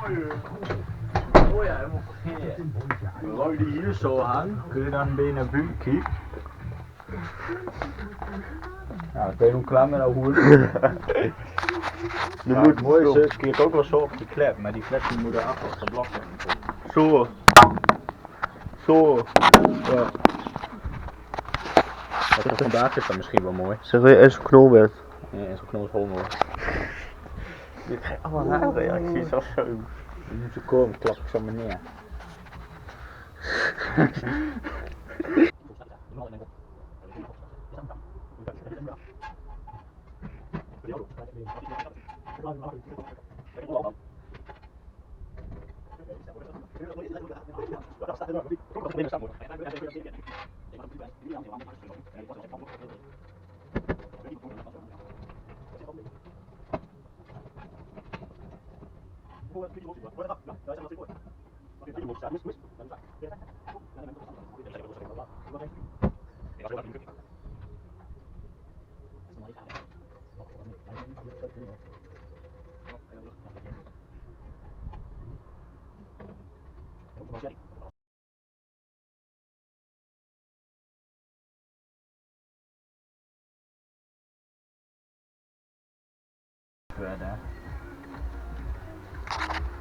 Oh ja, helemaal vergeten. Wou je die hier zo aan, kun je dan weer naar buiten kijken. Nou, ben je nog klaar met dat hoer? Nu Ja, moet het mooie is, kijk ook wel zo op die klep, maar die klep die moet eraf als de blok komt. Zo. Zo. Ja. Wat er vandaag is dan misschien wel mooi. Zeg weer eens knol werd. Ja, en zo'n knol is homo. Je krijgt allemaal rare reacties of zo. Je moet zo komen, klap ik zo maar neer.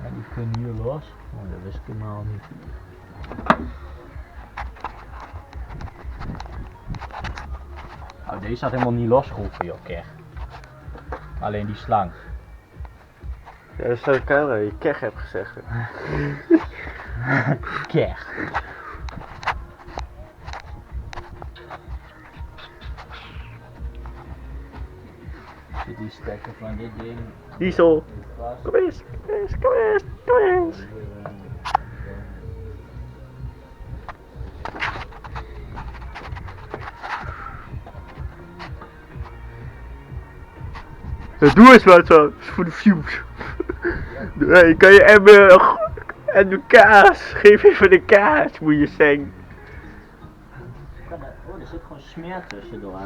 Ja, die kunnen hier los. Oh, dat wist ik helemaal niet. Oh, deze had helemaal niet losgehoeven, joh, keg. Alleen die slang. Ja, dat zou ik aan je keg hebt gezegd. Keg. Die stekker van dit ding. Diesel. Kom eens, kom eens, kom eens, kom eens. Doe eens wat zo, voor de views. Nee, kan je en de kaas, geef even de kaas, moet je zeggen. Oh, er zit gewoon smeer tussendoor.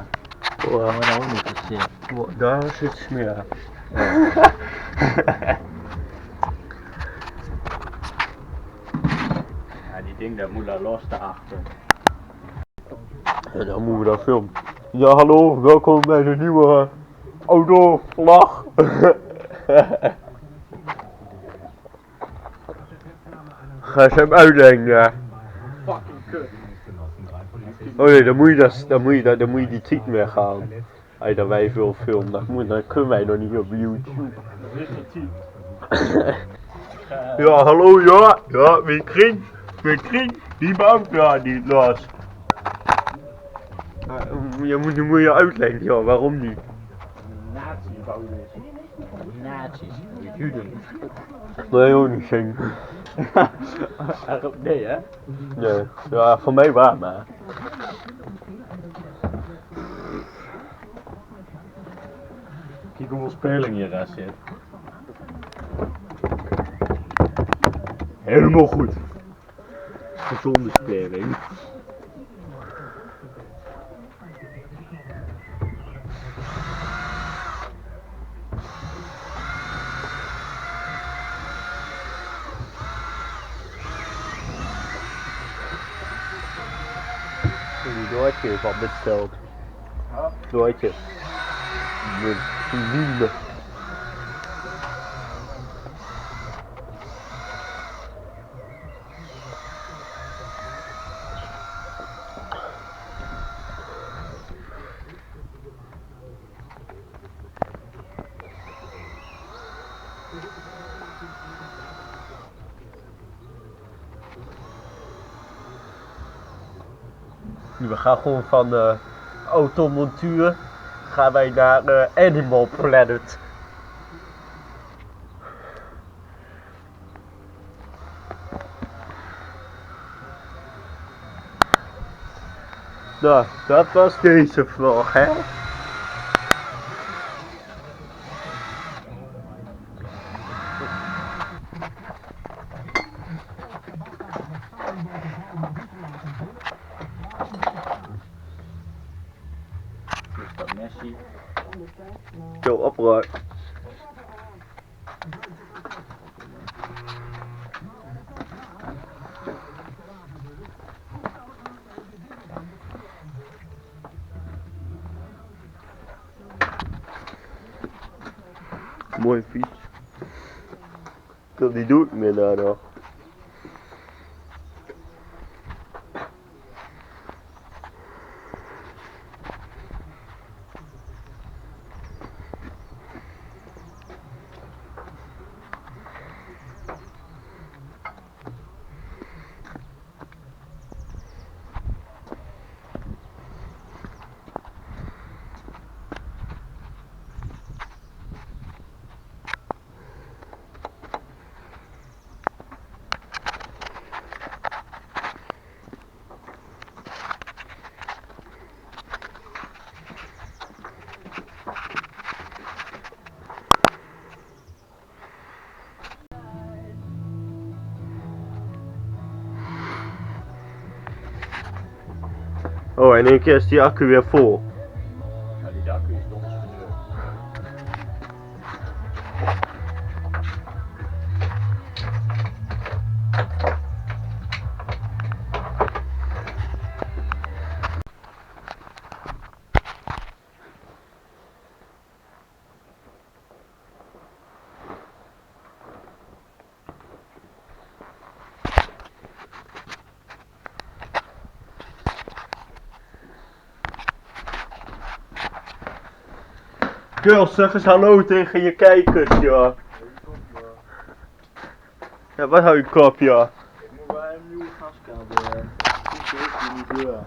Oh, Maar dat ook niet te zien. daar zit smeer. Ja, die ding dat moet daar los daarachter. Ja, dan moeten we dat filmen. Ja, hallo, welkom bij de nieuwe autovlog. Ga eens hem uitleggen. Fucking kut. Oh nee, dan moet je die tiet weghalen. Als je dat wij veel filmen, dan kunnen wij nog niet op YouTube. Dat is het team. Ja, hallo, ja, mijn kring, die bouwt daar niet los. Nu moet je uitleggen, ja, waarom niet? Nazi bouwen. Nazi's. Juden. Nee, ook niet zingen. Nee, hè? Nee, ja, voor mij waar, maar. Kijk hoeveel speling hier aan zit. Helemaal goed. Gezonde speling. Die doortje is wat besteld. Doortje. Met vrienden. We gaan gewoon van automontuur gaan wij naar Animal Planet. Nou, dat was deze vlog, hè? Dat Messi. Zo, opruim. Mooie fiets. Die doe ik meer daar nog. Oh, in één keer is die accu weer vol. Ja, die accu is donders verzuurd. Girls, zeg eens hallo tegen je kijkers, joh. Ja, wat hou je kop, joh? Ik moet bij een nieuwe gaskabel. Die is niet deur.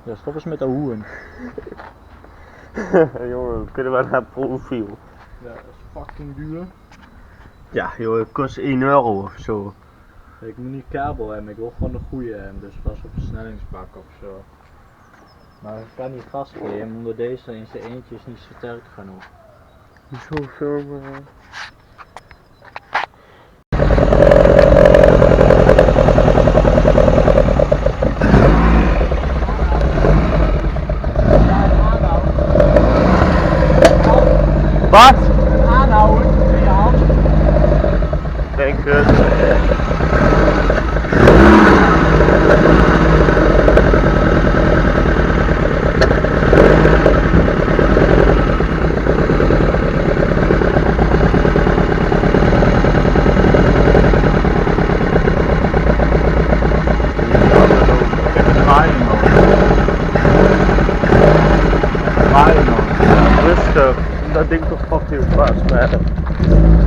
Ja, stop eens met de hoen. Jongen, we kunnen wel naar profiel. Ja, dat is fucking duur. Ja, joh, het kost 1 euro of zo. Ik moet niet kabel hebben, ik wil gewoon de goede hebben, dus vast een versnellingsbak of zo. Maar ik kan niet gas geven, omdat deze in zijn eentje is niet sterk genoeg. Zo, Wat? Aanhouden in je hand. Denk het. Rustig, dat ding toch fucking vast, man.